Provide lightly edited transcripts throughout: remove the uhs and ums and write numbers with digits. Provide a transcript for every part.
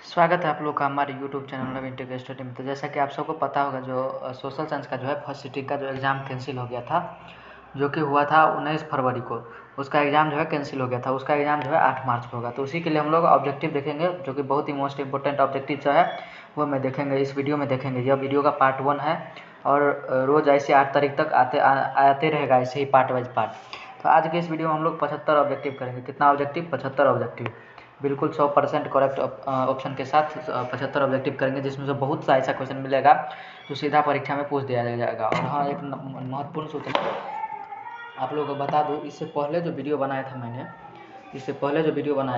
स्वागत है आप लोग का हमारे यूट्यूब चैनल नवीन टेक स्टडी में। तो जैसा कि आप सबको पता होगा, जो सोशल साइंस का जो है फर्स्ट सिटिंग का जो एग्ज़ाम कैंसिल हो गया था, जो कि हुआ था 19 फरवरी को। उसका एग्ज़ाम जो है कैंसिल हो गया था। उसका एग्ज़ाम जो है 8 मार्च को होगा। तो उसी के लिए हम लोग ऑब्जेक्टिव देखेंगे, जो कि बहुत ही मोस्ट इंपॉर्टेंट ऑब्जेक्टिव जो है वो मैं देखेंगे, इस वीडियो में देखेंगे। यह वीडियो का पार्ट 1 है और रोज़ ऐसे 8 तारीख तक आते रहेगा, ऐसे ही पार्ट वाइज पार्ट। तो आज के इस वीडियो में हम लोग 75 ऑब्जेक्टिव करेंगे। कितना ऑब्जेक्टिव? 75 ऑब्जेक्टिव। बिल्कुल 100% करेक्ट ऑप्शन के साथ 75 ऑब्जेक्टिव करेंगे, जिसमें से बहुत सा ऐसा क्वेश्चन मिलेगा जो सीधा परीक्षा में पूछ दिया जाएगा। और हाँ, एक महत्वपूर्ण सूचना आप लोगों को बता दूँ, इससे पहले जो वीडियो बनाया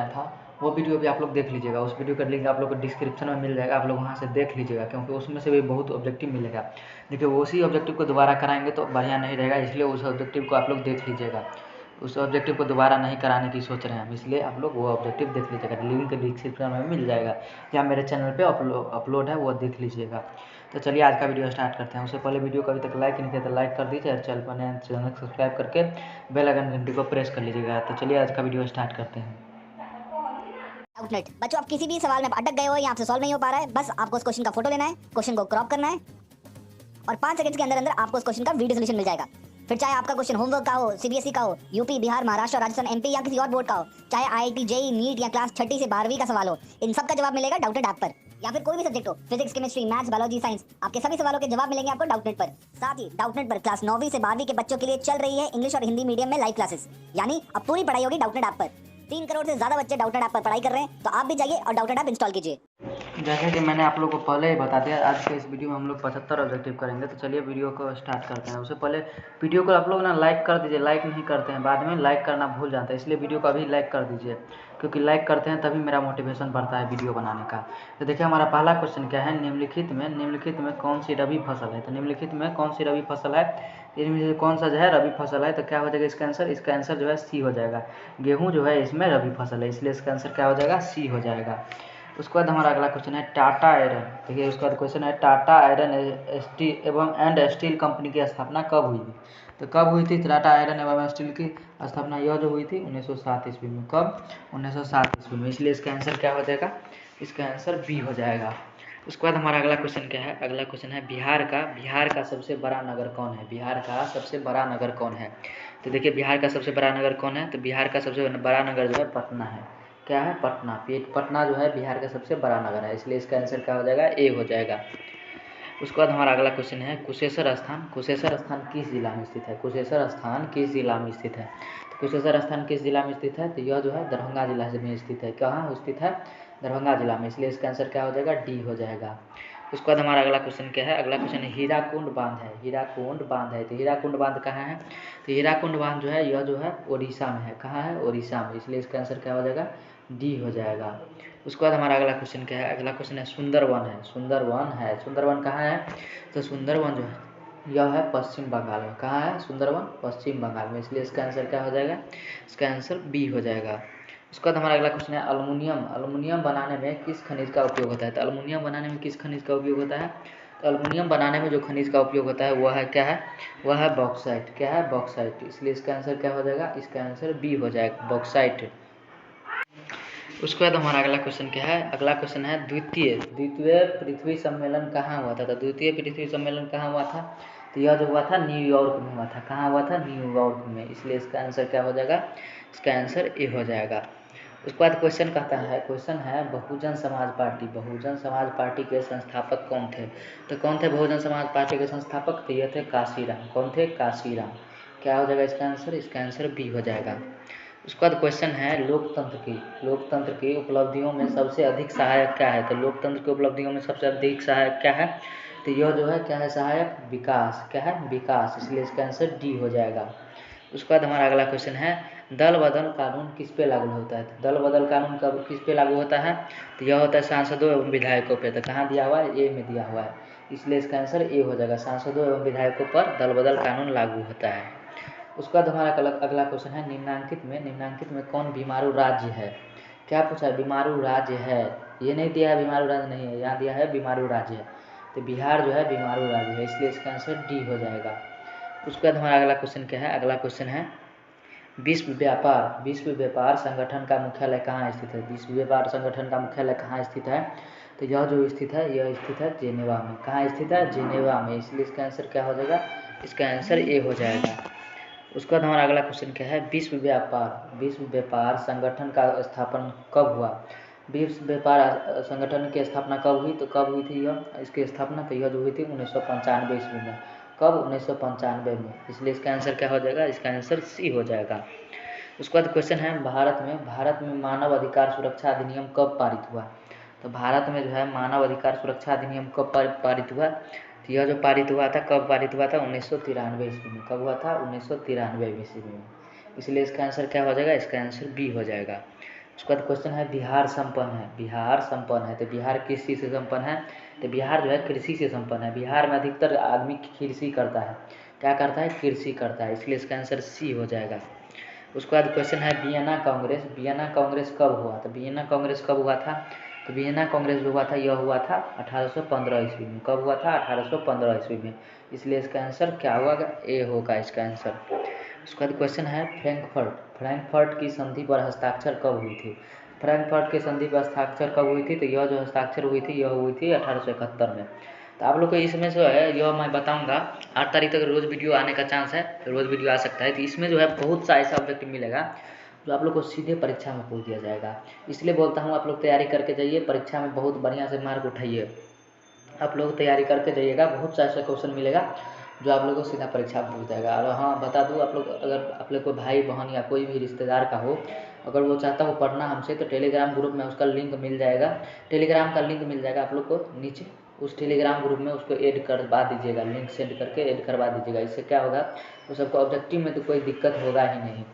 था वो वीडियो भी आप लोग देख लीजिएगा। उस वीडियो का लिंक आप लोग को डिस्क्रिप्शन में मिल जाएगा, आप लोग वहाँ से देख लीजिएगा, क्योंकि उसमें से भी बहुत ऑब्जेक्टिव मिलेगा। देखिए, उसी ऑब्जेक्टिव को दोबारा कराएंगे तो बढ़िया नहीं रहेगा, इसलिए उस ऑब्जेक्टिव को आप लोग देख लीजिएगा। उस ऑब्जेक्टिव को दोबारा नहीं कराने की सोच रहे हैं हम, इसलिए आप लोग वो ऑब्जेक्टिव देख लीजिएगा। लिंक डिस्क्रिप्शन में मिल जाएगा या मेरे चैनल पे अपलोड है, वो देख लीजिएगा। तो चलिए आज का वीडियो स्टार्ट करते हैं। उससे पहले वीडियो को अभी तक लाइक नहीं किया तो लाइक कर दीजिए, और चैनल पर नए चैनल को सब्सक्राइब करके बेल आइकन घंटी को प्रेस कर लीजिएगा। तो चलिए आज का वीडियो स्टार्ट करते हैं। आउटलेट बच्चों, आप किसी भी सवाल में अटक गए हो या आपसे सॉल्व नहीं हो पा रहा है, बस आपको उस क्वेश्चन का फोटो लेना है, क्वेश्चन को क्रॉप करना है और 5 सेकंड के अंदर अंदर आपको उस क्वेश्चन का वीडियो सोल्यूशन मिल जाएगा। फिर चाहे आपका क्वेश्चन होमवर्क का हो, सीबीएसई का हो, यूपी, बिहार, महाराष्ट्र, राजस्थान, एमपी या किसी और बोर्ड का हो, चाहे आईआईटी, जेईई, नीट या क्लास 6 से 12वीं का सवाल हो, इन सब का जवाब मिलेगा डाउटनेट ऐप पर। या फिर कोई भी सब्जेक्ट हो, physics, chemistry, maths, biology, science, आपके सभी सवालों के जवाब मिलेंगे आपको डाउटनेट पर। साथ ही डाउटनेट पर क्लास 9वीं से 12वीं के बच्चों के लिए चल रही है इंग्लिश और हिंदी मीडियम में लाइव क्लासेस, यानी अब पूरी पढ़ाई होगी डाउटनेट ऐप पर। 3 करोड़ से ज्यादा बच्चे डाउटनेट ऐप पर पढ़ाई कर रहे हैं, तो आप भी जाइए और डाउटनेट ऐप इंस्टॉल कीजिए। जैसे कि मैंने आप लोगों को पहले ही बता दिया, आज के इस वीडियो में हम लोग 75 ऑब्जेक्टिव करेंगे। तो चलिए वीडियो को स्टार्ट करते हैं। उससे पहले वीडियो को आप लोग ना लाइक कर दीजिए। लाइक नहीं करते हैं, बाद में लाइक करना भूल जाते हैं, इसलिए वीडियो को अभी लाइक कर दीजिए, क्योंकि लाइक करते हैं तभी मेरा मोटिवेशन बढ़ता है वीडियो बनाने का। तो देखिए, हमारा पहला क्वेश्चन क्या है, निम्नलिखित में कौन सी रबी फसल है। तो निम्नलिखित में कौन सी रबी फसल है, इनमें से कौन सा जो है रबी फसल है। तो क्या हो जाएगा इसका आंसर? इसका आंसर जो है सी हो जाएगा। गेहूँ जो है इसमें रबी फसल है, इसलिए इसका आंसर क्या हो जाएगा? सी हो जाएगा। उसके बाद हमारा अगला क्वेश्चन है टाटा आयरन। देखिए, उसके बाद क्वेश्चन है Tata iron and steel company की स्थापना कब हुई थी। तो कब हुई थी टाटा आयरन एवं स्टील की स्थापना? यह जो हुई थी 1907 ईस्वी में। कब? 1907 ईस्वी में, इसलिए इसका आंसर क्या हो जाएगा? इसका आंसर बी हो जाएगा। उसके बाद हमारा अगला क्वेश्चन क्या है? अगला क्वेश्चन है बिहार का सबसे बड़ा नगर कौन है। बिहार का सबसे बड़ा नगर कौन है? तो देखिए, बिहार का सबसे बड़ा नगर कौन है? तो बिहार का सबसे बड़ा नगर जो है पटना है। क्या है? पटना। पटना जो है बिहार का सबसे बड़ा नगर है, इसलिए इसका आंसर क्या हो जाएगा? ए हो जाएगा। उसके बाद हमारा अगला क्वेश्चन है कुशेश्वर स्थान। कुशेश्वर स्थान किस जिला में स्थित है? कुशेश्वर स्थान किस जिला में स्थित है? तो कुशेश्वर स्थान किस जिला में स्थित है? तो यह जो है दरभंगा जिला में स्थित है। कहाँ स्थित है? दरभंगा जिला में, इसलिए इसका आंसर क्या हो जाएगा? डी हो जाएगा। उसके बाद हमारा अगला क्वेश्चन क्या है? अगला क्वेश्चन है हीराकुंड बांध है। हीराकुंड बांध है, तो हीराकुंड बांध कहाँ है? तो हीराकुंड बांध जो है यह जो है ओडिशा में है। कहाँ है? ओडिशा में, इसलिए इसका आंसर क्या हो जाएगा? डी हो जाएगा। उसके बाद हमारा अगला क्वेश्चन क्या है? अगला क्वेश्चन है सुंदरवन है। सुंदरवन कहाँ है? तो सुंदरवन जो है यह है पश्चिम बंगाल में। कहाँ है? सुंदरवन पश्चिम बंगाल में, इसलिए इसका आंसर क्या हो जाएगा? इसका आंसर बी हो जाएगा। उसके बाद हमारा अगला क्वेश्चन है अल्मुनियम बनाने में किस खनिज का उपयोग होता है। तो अल्मुनियम बनाने में किस खनिज का उपयोग होता है? तो अल्मुनियम बनाने में जो खनिज का उपयोग होता है वह है क्या है? वह है बॉक्साइट। क्या है? बॉक्साइट, इसलिए इसका आंसर क्या हो जाएगा? इसका आंसर बी हो जाएगा, बॉक्साइट। उसके बाद हमारा अगला क्वेश्चन क्या है? अगला क्वेश्चन है द्वितीय पृथ्वी सम्मेलन कहाँ हुआ था। तो द्वितीय पृथ्वी सम्मेलन कहाँ हुआ था? तो यह जो हुआ था न्यूयॉर्क में हुआ था। कहाँ हुआ था? न्यूयॉर्क में, इसलिए इसका आंसर क्या हो जाएगा? इसका आंसर ए हो जाएगा। उसके बाद क्वेश्चन है बहुजन समाज पार्टी। बहुजन समाज पार्टी के संस्थापक कौन थे? तो कौन थे बहुजन समाज पार्टी के संस्थापक? तो ये थे काशीराम। कौन थे? काशीराम। क्या हो जाएगा इसका आंसर? इसका आंसर बी हो जाएगा। उसके बाद क्वेश्चन है लोकतंत्र की उपलब्धियों में सबसे अधिक सहायक क्या है। तो लोकतंत्र की उपलब्धियों में सबसे अधिक सहायक क्या है? तो यह जो है क्या है सहायक? विकास। क्या है? विकास, इसलिए इसका आंसर डी हो जाएगा। उसके बाद हमारा अगला क्वेश्चन है दल बदल कानून किस पे लागू होता है। तो दल बदल कानून कब किस पे लागू होता है? तो यह होता है सांसदों एवं विधायकों पे। तो कहाँ दिया हुआ है? ए में दिया हुआ है, इसलिए इसका आंसर ए हो जाएगा। सांसदों एवं विधायकों पर दल बदल कानून लागू होता है। उसके बाद हमारा अगला क्वेश्चन है निम्नांकित में कौन बीमारू राज्य है। क्या पूछा है? बीमारू राज्य है, ये नहीं दिया है बीमारू राज्य नहीं है, यहाँ दिया है बीमारू राज्य है। तो बिहार जो है बीमारू राज्य है, इसलिए इसका आंसर डी हो जाएगा। उसके बाद हमारा अगला क्वेश्चन क्या है? अगला क्वेश्चन है विश्व व्यापार संगठन का मुख्यालय कहाँ स्थित है? विश्व व्यापार संगठन का मुख्यालय कहाँ स्थित है? तो यह जो स्थित है यह स्थित है जेनेवा में। कहाँ स्थित है? जेनेवा में। इसलिए इसका आंसर क्या हो जाएगा? इसका आंसर ए हो जाएगा। उसके बाद हमारा अगला क्वेश्चन क्या है? विश्व व्यापार संगठन का स्थापन कब हुआ? विश्व व्यापार संगठन की स्थापना कब हुई? तो कब हुई थी यह इसकी स्थापना? तो यह जो हुई थी 1995 ईस्वी में। कब? 1995 में। इसलिए इसका आंसर क्या हो जाएगा? इसका आंसर सी हो जाएगा। उसके बाद क्वेश्चन है भारत में मानव अधिकार सुरक्षा अधिनियम कब पारित हुआ? तो भारत में जो है मानव अधिकार सुरक्षा अधिनियम कब पारित हुआ? तो यह जो पारित हुआ था कब पारित हुआ था? 1993 ईस्वी में। कब हुआ था? 1993 ईस्वी में। इसलिए इसका आंसर क्या हो जाएगा? इसका आंसर बी हो जाएगा। उसके बाद क्वेश्चन है बिहार संपन्न है। तो बिहार किस चीज़ से संपन्न है? तो बिहार जो है कृषि से संपन्न है। बिहार में अधिकतर आदमी कृषि करता है। क्या करता है? कृषि करता है। इसलिए इसका आंसर सी हो जाएगा। उसके बाद क्वेश्चन है वियना कांग्रेस कब हुआ? तो वियना कांग्रेस कब हुआ था? तो वियना कांग्रेस जो हुआ था यह हुआ था 1815 ईस्वी में। कब हुआ था? 1815 ईस्वी में। इसलिए इसका आंसर क्या होगा? ए होगा इसका आंसर। उसके बाद क्वेश्चन है फ्रैंकफर्ट की संधि पर हस्ताक्षर कब हुई थी? फ्रैंकफर्ट की संधि पर हस्ताक्षर कब हुई थी? तो यह जो हस्ताक्षर हुई थी यह हुई थी 1871 में। तो आप लोग को इसमें जो है यह मैं बताऊंगा 8 तारीख तक रोज़ वीडियो आने का चांस है, रोज़ वीडियो आ सकता है। तो इसमें जो है बहुत सा ऐसा ऑब्जेक्ट मिलेगा जो आप लोग को सीधे परीक्षा में पूछ दिया जाएगा। इसलिए बोलता हूँ आप लोग तैयारी करके जाइए, परीक्षा में बहुत बढ़िया से मार्क उठाइए। आप लोग तैयारी करके जाइएगा, बहुत सा ऐसा क्वेश्चन मिलेगा जो आप लोग को सीधा परीक्षा में पूछ जाएगा। और हाँ बता दूँ आप लोग, अगर आप लोग को भाई बहन या कोई भी रिश्तेदार का हो, अगर वो चाहता हो पढ़ना हमसे, तो टेलीग्राम ग्रुप में उसका लिंक मिल जाएगा। टेलीग्राम का लिंक मिल जाएगा आप लोग को नीचे, उस टेलीग्राम ग्रुप में उसको ऐड करवा दीजिएगा, लिंक सेंड करके ऐड करवा दीजिएगा। इससे क्या होगा? तो सबको ऑब्जेक्टिव में तो कोई दिक्कत होगा ही नहीं।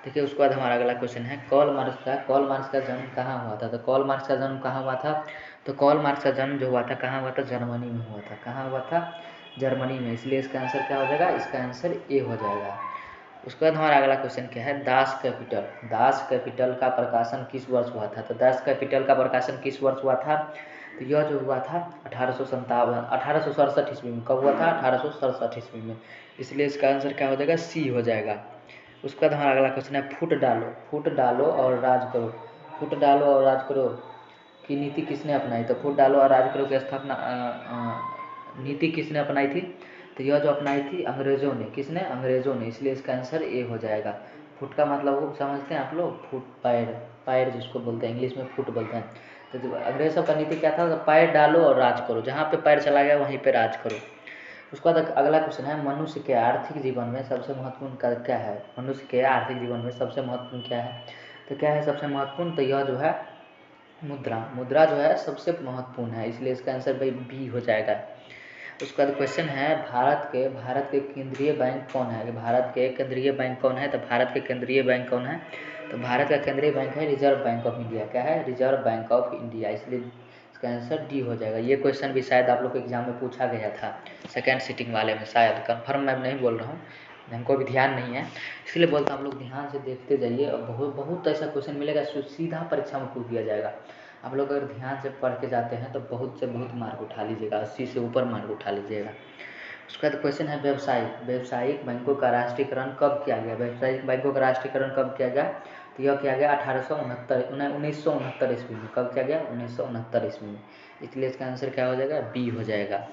देखिए उसके बाद हमारा अगला क्वेश्चन है कार्ल मार्क्स का जन्म कहाँ हुआ था? तो कार्ल मार्क्स का जन्म कहाँ हुआ था? तो कार्ल मार्क्स का जन्म जो हुआ था कहाँ हुआ था? जर्मनी में हुआ था। कहाँ हुआ था? जर्मनी में। इसलिए इसका आंसर क्या हो जाएगा? इसका आंसर ए हो जाएगा। उसके बाद हमारा अगला क्वेश्चन क्या है? दास कैपिटल का प्रकाशन किस वर्ष हुआ था? तो दास कैपिटल का प्रकाशन किस वर्ष हुआ था? तो यह जो हुआ था 1867 ईस्वी में। कब हुआ था? 1867 ईस्वी में। इसलिए इसका आंसर क्या हो जाएगा? सी हो जाएगा। उसके बाद हमारा अगला क्वेश्चन है फुट डालो और राज करो की नीति किसने अपनाई? तो फुट डालो और राज करो की स्थापना नीति किसने अपनाई थी? तो यह जो अपनाई थी अंग्रेज़ों ने। किसने? अंग्रेज़ों ने। इसलिए इसका आंसर ए हो जाएगा। फुट का मतलब वो समझते हैं आप लोग? फुट, पैर जिसको बोलते हैं, इंग्लिश में फुट बोलते हैं। तो जो अंग्रेज़ों का नीति क्या था? तो पैर डालो और राज करो, जहाँ पे पैर चला गया वहीं पे राज करो। उसके बाद अगला क्वेश्चन है मनुष्य के आर्थिक जीवन में सबसे महत्वपूर्ण क्या है? मनुष्य के आर्थिक जीवन में सबसे महत्वपूर्ण क्या है? तो क्या है सबसे महत्वपूर्ण? तो यह जो है मुद्रा जो है सबसे महत्वपूर्ण है। इसलिए इसका आंसर भाई बी हो जाएगा। उसके बाद क्वेश्चन है भारत के केंद्रीय बैंक कौन है? भारत के केंद्रीय बैंक कौन है? तो भारत के केंद्रीय बैंक कौन है? तो भारत का केंद्रीय बैंक है रिजर्व बैंक ऑफ इंडिया। क्या है? Reserve bank of India. इसलिए इसका आंसर डी हो जाएगा। ये क्वेश्चन भी शायद आप लोग के एग्जाम में पूछा गया था, सेकेंड सिटिंग वाले में, शायद, कंफर्म मैं नहीं बोल रहा हूँ, हमको भी ध्यान नहीं है, इसलिए बोलता हूँ आप लोग ध्यान से देखते जाइए और बहुत ऐसा क्वेश्चन मिलेगा सीधा परीक्षा में पूछ दिया जाएगा। आप लोग अगर ध्यान से पढ़ के जाते हैं तो बहुत से बहुत मार्क उठा लीजिएगा, 80 से ऊपर मार्क उठा लीजिएगा। उसके बाद क्वेश्चन है व्यावसायिक बैंकों का राष्ट्रीयकरण कब किया गया? व्यावसायिक बैंकों का राष्ट्रीयकरण कब किया गया? तो यह किया गया 1969 ईस्वी में। कब किया गया? 1969 ईस्वी में। इसलिए इसका आंसर क्या हो जाएगा? बी हो जाएगा।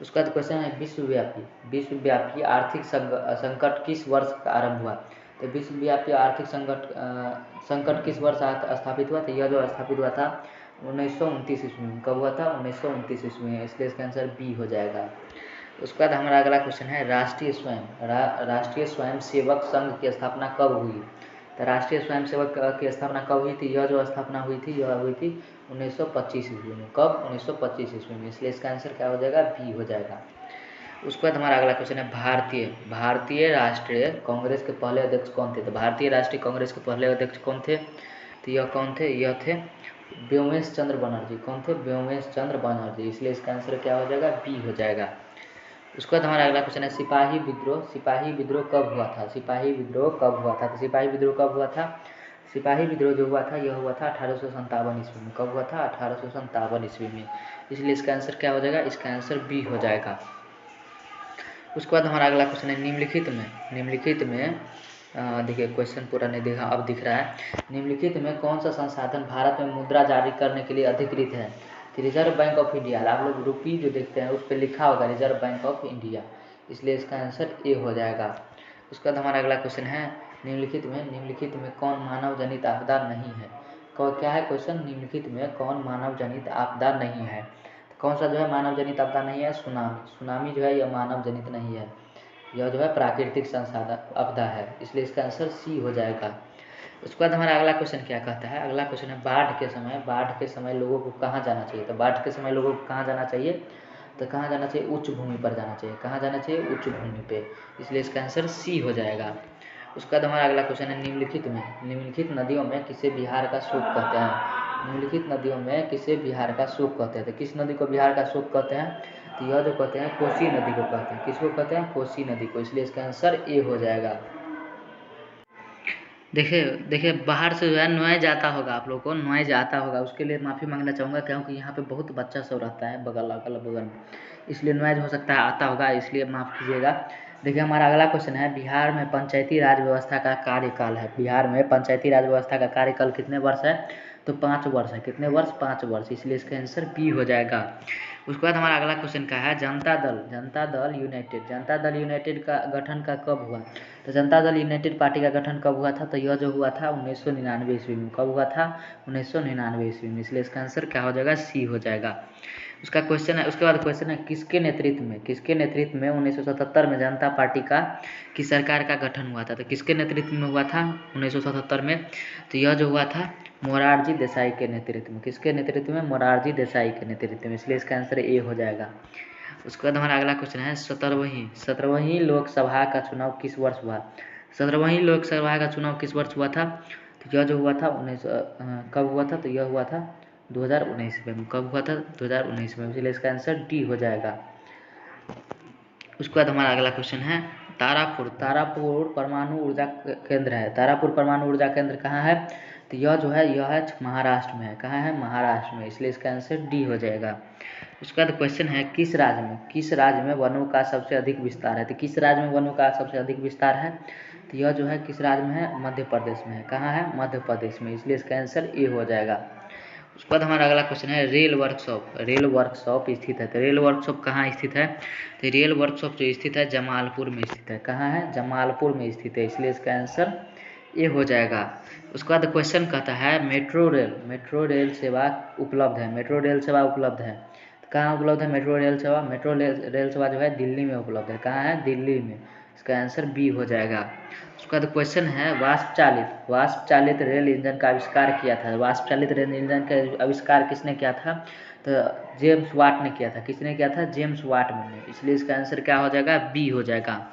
उसके बाद क्वेश्चन है विश्वव्यापी आर्थिक संकट किस वर्ष का आरंभ हुआ? तो विश्वव्यापी आर्थिक संकट किस वर्ष स्थापित हुआ? तो यह जो स्थापित हुआ था 1929 ईस्वी में। कब हुआ था? 1929 ईस्वी में। इसलिए इसका आंसर बी हो जाएगा। उसके बाद हमारा अगला क्वेश्चन है राष्ट्रीय स्वयंसेवक संघ की स्थापना कब हुई? तो राष्ट्रीय स्वयंसेवक की स्थापना कब हुई थी? यह जो स्थापना हुई थी यह हुई थी 1925 ईस्वी में। कब? 1925 ईस्वी में। इसलिए इसका आंसर क्या हो जाएगा? बी हो जाएगा। उसके बाद हमारा अगला क्वेश्चन है भारतीय राष्ट्रीय कांग्रेस के पहले अध्यक्ष कौन थे? तो भारतीय राष्ट्रीय कांग्रेस के पहले अध्यक्ष कौन थे? तो यह कौन थे? यह थे व्योमेश चंद्र बनर्जी। कौन थे? व्योमेश चंद्र बनर्जी। इसलिए इसका आंसर क्या हो जाएगा? बी हो जाएगा। उसके बाद हमारा अगला क्वेश्चन है सिपाही विद्रोह कब हुआ था? सिपाही विद्रोह कब हुआ था? तो सिपाही विद्रोह कब हुआ था? सिपाही विद्रोह जो हुआ था यह हुआ था 1857 ईस्वी में। कब हुआ था? 1857 ईस्वी में। इसलिए इसका आंसर क्या हो जाएगा? इसका आंसर बी हो जाएगा। उसके बाद हमारा अगला क्वेश्चन है निम्नलिखित में देखिए क्वेश्चन पूरा नहीं देखा, अब दिख रहा है। निम्नलिखित में कौन सा संसाधन भारत में मुद्रा जारी करने के लिए अधिकृत है? तो रिजर्व बैंक ऑफ इंडिया। आप लोग रुपी जो देखते हैं उस पर लिखा होगा रिजर्व बैंक ऑफ इंडिया, इसलिए इसका आंसर ए हो जाएगा। उसके बाद हमारा अगला क्वेश्चन है, निम्नलिखित में कौन मानव जनित आपदा नहीं है? क्या है क्वेश्चन? निम्नलिखित में कौन मानव जनित आपदा नहीं है? तो कौन सा जो है मानव जनित आपदा नहीं है? सुनामी जो है यह मानव जनित नहीं है, यह जो है प्राकृतिक संसाधन आपदा है, इसलिए इसका आंसर सी हो जाएगा। उसके बाद हमारा अगला क्वेश्चन क्या कहता है? अगला क्वेश्चन है बाढ़ के समय लोगों को कहाँ जाना चाहिए? तो बाढ़ के समय लोगों को कहाँ जाना चाहिए? तो कहाँ जाना चाहिए? उच्च भूमि पर जाना चाहिए। कहाँ जाना चाहिए? उच्च भूमि पे, इसलिए इसका आंसर सी हो जाएगा। उसके बाद हमारा अगला क्वेश्चन है, निम्नलिखित नदियों में किसे बिहार का शोक कहते हैं? निम्नलिखित नदियों में किसे बिहार का शोक कहते हैं? तो किस नदी को बिहार का शोक कहते हैं? तो यह जो कहते हैं कोसी नदी को कहते हैं। किसको कहते हैं? कोसी नदी को, इसलिए इसका आंसर ए हो जाएगा। देखिए बाहर से जो है नॉइज आता होगा, आप लोगों को नॉइज आता होगा, उसके लिए माफ़ी मांगना चाहूँगा, क्योंकि यहाँ पे बहुत बच्चा सब रहता है अगल बगल में, इसलिए नॉइज हो सकता है आता होगा, इसलिए माफ़ कीजिएगा। देखिए हमारा अगला क्वेश्चन है, बिहार में पंचायती राज व्यवस्था का कार्यकाल है। बिहार में पंचायती राज व्यवस्था का कार्यकाल कितने वर्ष है? तो 5 वर्ष है। कितने वर्ष? 5 वर्ष, इसलिए इसका आंसर बी हो जाएगा। उसके बाद हमारा अगला क्वेश्चन का है, जनता दल यूनाइटेड का गठन का कब हुआ? तो जनता दल यूनाइटेड पार्टी का गठन कब हुआ था? तो यह जो हुआ था 1999 ईस्वी में। कब हुआ था? 1999 ईस्वी में, इसलिए इसका आंसर क्या हो जाएगा? सी हो जाएगा। उसका क्वेश्चन है, उसके बाद क्वेश्चन है, किसके नेतृत्व में 1977 में जनता पार्टी की सरकार का गठन हुआ था? तो किसके नेतृत्व में हुआ था 1977 में? तो यह जो हुआ था मोरारजी देसाई के नेतृत्व में। किसके नेतृत्व में? मोरारजी देसाई के नेतृत्व में, इसलिए इसका आंसर ए हो जाएगा। उसके बाद हमारा अगला क्वेश्चन है, 17वीं लोकसभा का चुनाव किस वर्ष हुआ? 17वीं लोकसभा का चुनाव किस वर्ष हुआ था? तो यह जो हुआ था कब हुआ था? तो यह हुआ था 2019 में। कब हुआ था? 2019 में, इसलिए इसका आंसर डी हो जाएगा। उसके बाद हमारा अगला क्वेश्चन है, तारापुर परमाणु ऊर्जा केंद्र है। तारापुर परमाणु ऊर्जा केंद्र कहाँ है? तो यह जो है यह है महाराष्ट्र में है। कहाँ है? महाराष्ट्र में, इसलिए इसका आंसर डी हो जाएगा। उसके बाद क्वेश्चन है, किस राज्य में वनों का सबसे अधिक विस्तार है? तो किस राज्य में वनों का सबसे अधिक विस्तार है? तो यह जो है किस राज्य में है? मध्य प्रदेश में है। कहाँ है? मध्य प्रदेश में, इसलिए इसका आंसर ए हो जाएगा। उसके बाद हमारा अगला क्वेश्चन है, रेल वर्कशॉप स्थित है। तो रेल वर्कशॉप कहाँ स्थित है? तो रेल वर्कशॉप जो स्थित है जमालपुर में स्थित है। कहाँ है? जमालपुर में स्थित है, इसलिए इसका आंसर ए हो जाएगा। उसके बाद क्वेश्चन कहता है, मेट्रो रेल सेवा उपलब्ध है। तो कहाँ उपलब्ध है मेट्रो रेल सेवा? मेट्रो रेल सेवा जो है दिल्ली में उपलब्ध है। कहाँ है? दिल्ली में, इसका आंसर बी हो जाएगा। उसका बाद क्वेश्चन है, वाष्प चालित रेल इंजन का आविष्कार किया था। वाष्प चालित रेल इंजन का आविष्कार किसने किया था? तो जेम्स वाट ने किया था। किसने किया था? जेम्स वाट ने, इसलिए इसका आंसर क्या हो जाएगा? बी हो जाएगा।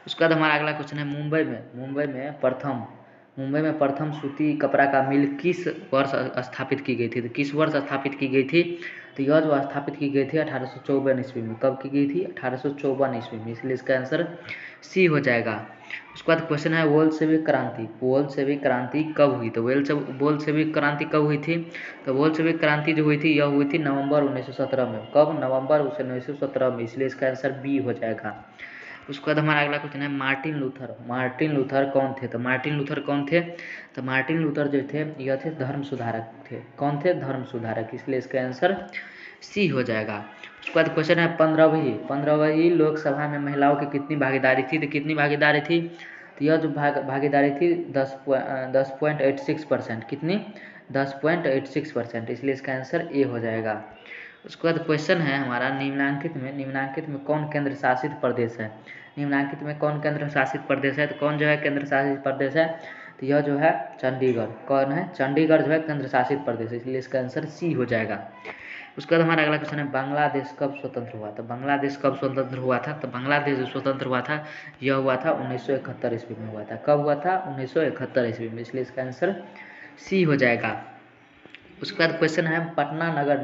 उसके बाद हमारा अगला क्वेश्चन है, मुंबई में प्रथम सूती कपड़ा का मिल किस वर्ष स्थापित की गई थी? तो किस वर्ष स्थापित की गई थी? तो यह जो स्थापित की गई थी 1854 ईस्वी में। कब की गई थी? 1854 ईस्वी में, इसलिए इसका आंसर सी हो जाएगा। उसके बाद क्वेश्चन है, बोल्शेविक क्रांति कब हुई? तो बोल्शेविक क्रांति कब हुई थी? तो बोल्शेविक क्रांति जो हुई थी यह हुई थी नवंबर 1917 में। कब? नवंबर 1917 में, इसलिए इसका आंसर बी हो जाएगा। उसके बाद हमारा अगला क्वेश्चन है, मार्टिन लूथर कौन थे? तो मार्टिन लूथर जो थे यह थे धर्म सुधारक थे। कौन थे? धर्म सुधारक, इसलिए इसका आंसर सी हो जाएगा। उसके बाद क्वेश्चन है, 15वीं लोकसभा में महिलाओं की कितनी भागीदारी थी? तो कितनी भागीदारी थी? तो यह जो भागीदारी थी 10.86%। कितनी? 10.86%, इसलिए इसका आंसर ए हो जाएगा। उसके बाद क्वेश्चन है हमारा, निम्नांकित में कौन केंद्र शासित प्रदेश है? निम्नांकित में कौन केंद्र शासित प्रदेश है? तो कौन जो है केंद्र शासित प्रदेश है? तो यह जो है चंडीगढ़। कौन है? चंडीगढ़ जो है केंद्र शासित प्रदेश है, इसलिए इसका आंसर सी हो जाएगा। उसके बाद हमारा अगला क्वेश्चन है, बांग्लादेश कब स्वतंत्र हुआ? तो बांग्लादेश कब स्वतंत्र हुआ था? तो बांग्लादेश जो स्वतंत्र हुआ था यह हुआ था 1971 ईस्वी में हुआ था। कब हुआ था? 1971 ईस्वी में, इसलिए इसका आंसर सी हो जाएगा। उसके बाद क्वेश्चन है, पटना नगर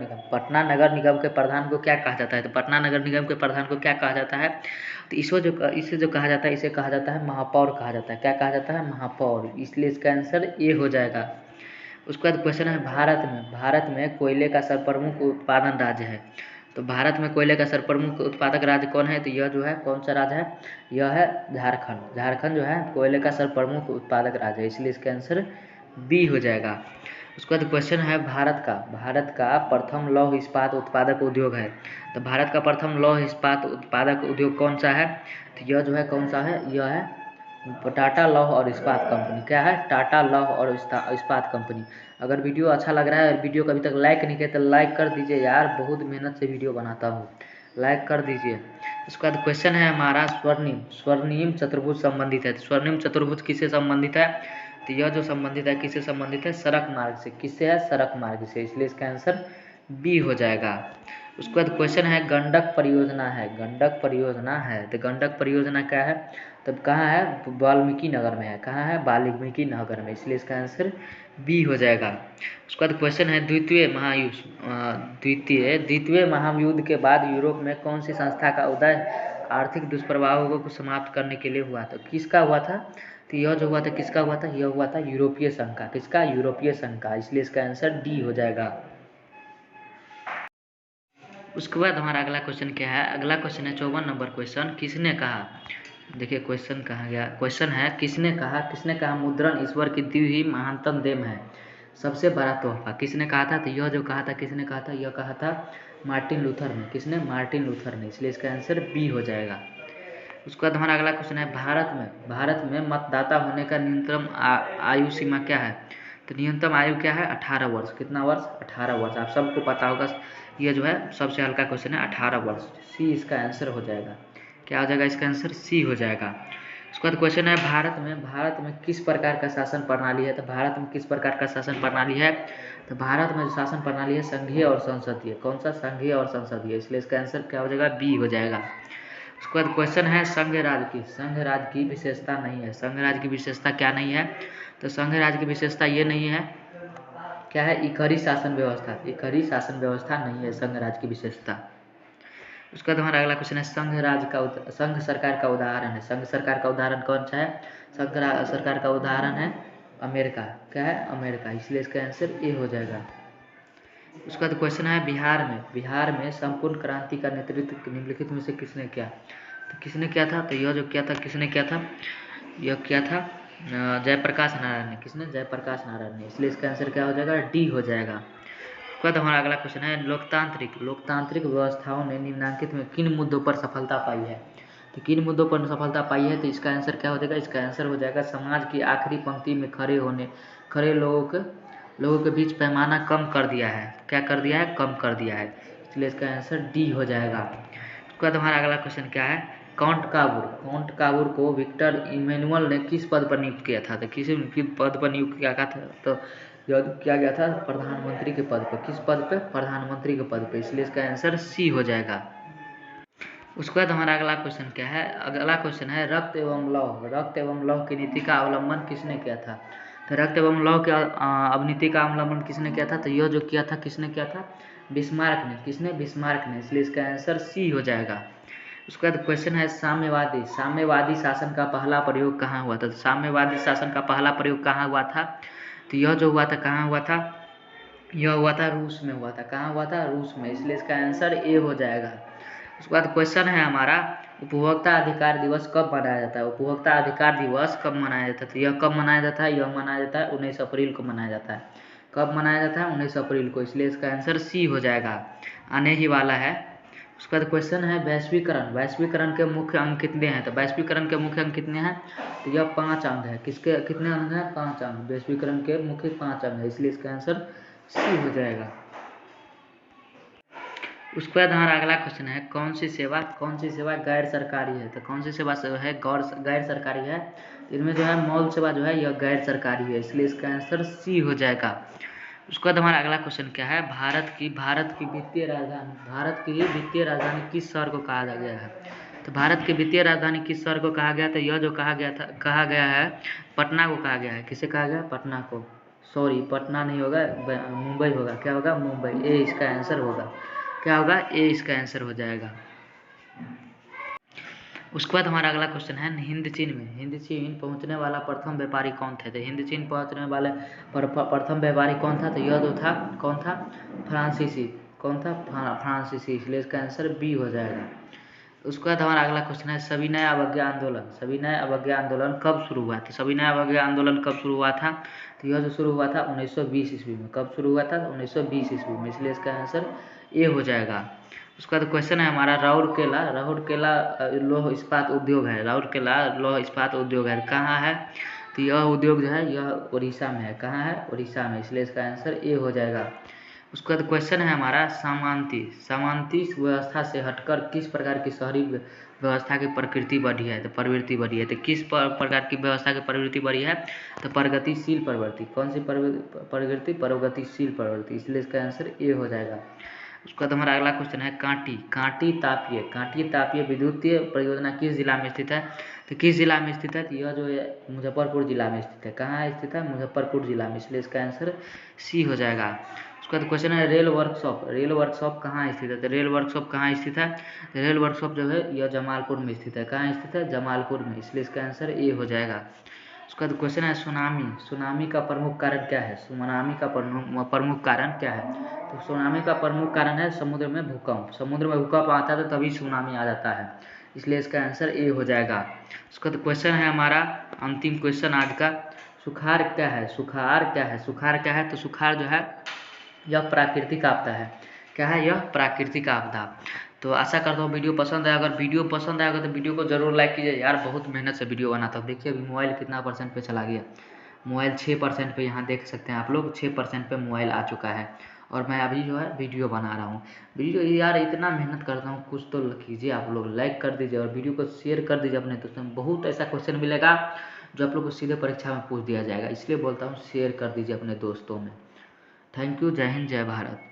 निगम के प्रधान को क्या कहा जाता है? तो पटना नगर निगम के प्रधान को क्या कहा जाता है? तो इसे जो कहा जाता है इसे कहा जाता है महापौर कहा जाता है। क्या कहा जाता है? महापौर, इसलिए इसका आंसर ए हो जाएगा। उसके बाद क्वेश्चन है, भारत में कोयले का सर्वप्रमुख उत्पादन राज्य है। तो भारत में कोयले का सर्वप्रमुख उत्पादक राज्य कौन है? तो यह जो है कौन सा राज्य है? यह है झारखंड। झारखंड जो है कोयले का सर्वप्रमुख उत्पादक राज्य है, इसलिए इसका आंसर बी हो जाएगा। उसके बाद क्वेश्चन है भारत का प्रथम लौह इस्पात उत्पादक उद्योग है। तो भारत का प्रथम लौह इस्पात उत्पादक उद्योग कौन सा है? तो यह जो है कौन सा है? यह है टाटा लौह और इस्पात कंपनी। क्या है? टाटा लौह और इस्पात कंपनी। अगर वीडियो अच्छा लग रहा है और वीडियो को अभी तक लाइक नहीं किया तो लाइक कर दीजिए यार, बहुत मेहनत से वीडियो बनाता हूँ, लाइक कर दीजिए। उसके बाद क्वेश्चन है हमारा स्वर्णिम चतुर्भुज संबंधित है। तो स्वर्णिम चतुर्भुज किससे संबंधित है? तो यह जो संबंधित है किससे संबंधित है? सड़क मार्ग से। किससे है? सड़क मार्ग से, इसलिए इसका आंसर बी हो जाएगा। उसके बाद क्वेश्चन है गंडक परियोजना है। गंडक परियोजना है, तो गंडक परियोजना क्या है? तब कहाँ है? वाल्मीकि नगर में है। कहाँ है? वाल्मीकि नगर में, इसलिए इसका आंसर बी हो जाएगा। उसके बाद क्वेश्चन है द्वितीय महायुद्ध के बाद यूरोप में कौन सी संस्था का उदय आर्थिक दुष्प्रभावों को समाप्त करने के लिए हुआ? तो किसका हुआ था? तो यह जो हुआ था किसका हुआ था? यह हुआ था यूरोपीय संघ का। किसका? यूरोपीय संघ का, इसलिए इसका आंसर डी हो जाएगा। उसके बाद हमारा अगला क्वेश्चन क्या है? अगला क्वेश्चन है 54 नंबर क्वेश्चन। किसने कहा? देखिए क्वेश्चन कहा गया, क्वेश्चन है किसने कहा मुद्रण ईश्वर की दी हुई महानतम देन है, सबसे बड़ा तोहफा। किसने कहा था? तो यह जो कहा था किसने कहा था? यह कहा था मार्टिन लूथर ने। किसने? मार्टिन लूथर ने, इसलिए इसका आंसर बी हो जाएगा। उसके बाद हमारा अगला क्वेश्चन है भारत में मतदाता होने का न्यूनतम आयु सीमा क्या है? तो न्यूनतम आयु क्या है? 18 वर्ष। कितना वर्ष? 18 वर्ष। आप सबको पता होगा, यह जो है सबसे हल्का क्वेश्चन है, 18 वर्ष। सी इसका आंसर हो जाएगा। क्या हो जाएगा? इसका आंसर सी हो जाएगा। उसके बाद क्वेश्चन है भारत में किस प्रकार का शासन प्रणाली है? तो भारत में किस प्रकार का शासन प्रणाली है? तो भारत में जो शासन प्रणाली है संघीय और संसदीय। कौन सा? संघीय और संसदीय, इसलिए इसका आंसर क्या हो जाएगा? बी हो जाएगा। उसके बाद क्वेश्चन है संघ राज्य की विशेषता नहीं है। संघ राज्य की विशेषता क्या नहीं है? तो संघ राज्य की विशेषता ये नहीं है, क्या है? इकहरी शासन व्यवस्था। इकहरी शासन व्यवस्था नहीं है संघ राज्य की विशेषता। उसके बाद हमारा अगला क्वेश्चन है संघ सरकार का उदाहरण है। संघ सरकार का उदाहरण कौन सा है? संघ सरकार का उदाहरण है अमेरिका। क्या है? अमेरिका, इसलिए इसका आंसर ए हो जाएगा। उसके बाद क्वेश्चन है बिहार में संपूर्ण क्रांति का नेतृत्व निम्नलिखित में से किसने किया? तो किसने किया था? तो यह जो किया था किसने किया था? यह किया था जयप्रकाश नारायण ने। किसने? जयप्रकाश नारायण ने, इसलिए इसका आंसर क्या हो जाएगा? डी हो जाएगा। उसके बाद हमारा अगला क्वेश्चन है लोकतांत्रिक व्यवस्थाओं ने निम्नलिखित में किन मुद्दों पर सफलता पाई है? तो किन मुद्दों पर सफलता पाई है? तो इसका आंसर क्या हो जाएगा? इसका आंसर हो जाएगा समाज की आखिरी पंक्ति में खड़े लोगों के बीच पैमाना कम कर दिया है। क्या कर दिया है? कम कर दिया है, इसलिए इसका आंसर डी हो जाएगा। उसके बाद हमारा अगला क्वेश्चन क्या है? काउंट काबूर को विक्टर इमैनुअल ने किस पद पर नियुक्त किया था? तो किस पद पर नियुक्त किया था? तो किया गया था प्रधानमंत्री के पद पर। किस पद पे? प्रधानमंत्री के पद पे, इसलिए इसका आंसर सी हो जाएगा। उसके बाद हमारा अगला क्वेश्चन क्या है? अगला क्वेश्चन है रक्त एवं लौह की नीति का अवलंबन किसने किया था? तो रक्त एवं लौह के नीति का अवलंबन किसने किया था? तो यह जो किया था किसने किया था? बिस्मार्क ने। किसने? बिस्मार्क ने, इसलिए इसका आंसर सी हो जाएगा। उसके बाद क्वेश्चन है साम्यवादी शासन का पहला प्रयोग कहाँ हुआ था? तो साम्यवादी शासन का पहला प्रयोग कहाँ हुआ था? तो यह जो हुआ था कहाँ हुआ था? यह हुआ था रूस में हुआ था। कहाँ हुआ था? रूस में, इसलिए इसका आंसर ए हो जाएगा। उसके बाद क्वेश्चन है हमारा उपभोक्ता अधिकार दिवस कब मनाया जाता है? उपभोक्ता अधिकार दिवस कब मनाया जाता है? तो यह कब मनाया जाता है? यह मनाया जाता है 19 अप्रैल को मनाया जाता है। कब मनाया जाता है? 19 अप्रैल को, इसलिए इसका आंसर सी हो जाएगा, आने ही वाला है। उसके बाद क्वेश्चन है वैश्वीकरण के मुख्य अंग कितने हैं? तो वैश्वीकरण के मुख्य अंग कितने हैं? तो यह 5 अंग है। किसके कितने अंग हैं? 5 अंग। वैश्वीकरण के मुख्य 5 अंग है, इसलिए इसका आंसर सी हो जाएगा। उसके बाद हमारा अगला क्वेश्चन है कौन सी सेवा गैर सरकारी है? तो कौन सी सेवा है गैर सरकारी है? इनमें जो है मॉल सेवा जो है यह गैर सरकारी है, इसलिए इसका आंसर सी हो जाएगा। उसके बाद हमारा अगला क्वेश्चन क्या है? भारत की वित्तीय राजधानी किस शहर को कहा गया है? तो भारत की वित्तीय राजधानी किस शहर को कहा गया? तो यह जो कहा गया है पटना को कहा गया है। किसे कहा गया? पटना को। सॉरी, पटना नहीं होगा, मुंबई होगा। क्या होगा? मुंबई। ए इसका आंसर होगा। क्या होगा? ए इसका आंसर हो जाएगा। उसके बाद हमारा अगला क्वेश्चन है हिंद चीन पहुंचने वाला प्रथम व्यापारी कौन थे? तो हिंद चीन पहुंचने वाले प्रथम व्यापारी कौन था? तो यह जो था कौन था? फ्रांसीसी। कौन था? फ्रांसीसी, इसलिए इसका आंसर बी हो जाएगा। उसके बाद हमारा अगला क्वेश्चन है सविनय अवज्ञा आंदोलन। सविनय अवज्ञा आंदोलन कब शुरू हुआ था? सविनय अवज्ञा आंदोलन कब शुरू हुआ था? तो यह जो शुरू हुआ था 1920 ईस्वी में। कब शुरू हुआ था? 1920 ईस्वी में, इसलिए इसका आंसर ए हो जाएगा। उसका बाद क्वेश्चन है हमारा राउरकेला लौह इस्पात उद्योग है। राउरकेला लौह इस्पात उद्योग है, कहाँ है? तो यह उद्योग जो है यह उड़ीसा में है। कहाँ है? उड़ीसा में, इसलिए इसका आंसर ए हो जाएगा। उसके बाद क्वेश्चन है हमारा सामंती व्यवस्था से हटकर किस प्रकार की शहरी व्यवस्था की प्रवृत्ति बढ़ी है? तो किस प्रकार की व्यवस्था की प्रवृत्ति बढ़ी है? तो प्रगतिशील प्रवृत्ति। कौन सी प्रवृत्ति? प्रगतिशील प्रवृत्ति, इसलिए इसका आंसर ए हो जाएगा। उसके बाद हमारा अगला क्वेश्चन है कांटी तापीय विद्युतीय परियोजना किस जिला में स्थित है? तो किस जिला में स्थित है? तो यह जो है मुजफ्फरपुर जिला में स्थित है। कहाँ स्थित है? मुजफ्फरपुर जिला में, इसलिए इसका आंसर सी हो जाएगा। उसके बाद क्वेश्चन है रेल वर्कशॉप कहाँ स्थित है? तो रेल वर्कशॉप कहाँ स्थित है? तो रेल वर्कशॉप जो है यह जमालपुर में स्थित है। कहाँ स्थित है? जमालपुर में, इसलिए इसका आंसर ए हो जाएगा। उसके बाद क्वेश्चन है सुनामी का प्रमुख कारण क्या है? सुनामी का प्रमुख कारण क्या है? तो सुनामी का प्रमुख कारण है समुद्र में भूकंप आता है तो तभी सुनामी आ जाता है, इसलिए इसका आंसर ए हो जाएगा। उसका बाद क्वेश्चन है हमारा अंतिम क्वेश्चन आज का, सुखाड़ क्या है? तो सुखाड़ जो है यह प्राकृतिक आपदा है। क्या है? यह प्राकृतिक आपदा। तो आशा करता हूँ वीडियो पसंद आया। अगर वीडियो पसंद आएगा तो वीडियो को ज़रूर लाइक कीजिए यार, बहुत मेहनत से वीडियो बनाता हूँ। देखिए अभी मोबाइल कितना % पे चला गया, मोबाइल 6% पे, यहाँ देख सकते हैं आप लोग 6% पे मोबाइल आ चुका है और मैं अभी जो है वीडियो बना रहा हूँ। वीडियो यार इतना मेहनत करता हूँ, कुछ तो कीजिए आप लोग, लाइक कर दीजिए और वीडियो को शेयर कर दीजिए अपने दोस्तों में। बहुत ऐसा क्वेश्चन मिलेगा जो आप लोग को सीधे परीक्षा में पूछ दिया जाएगा, इसलिए बोलता हूँ शेयर कर दीजिए अपने दोस्तों में। Thank you. जय हिंद, जय भारत।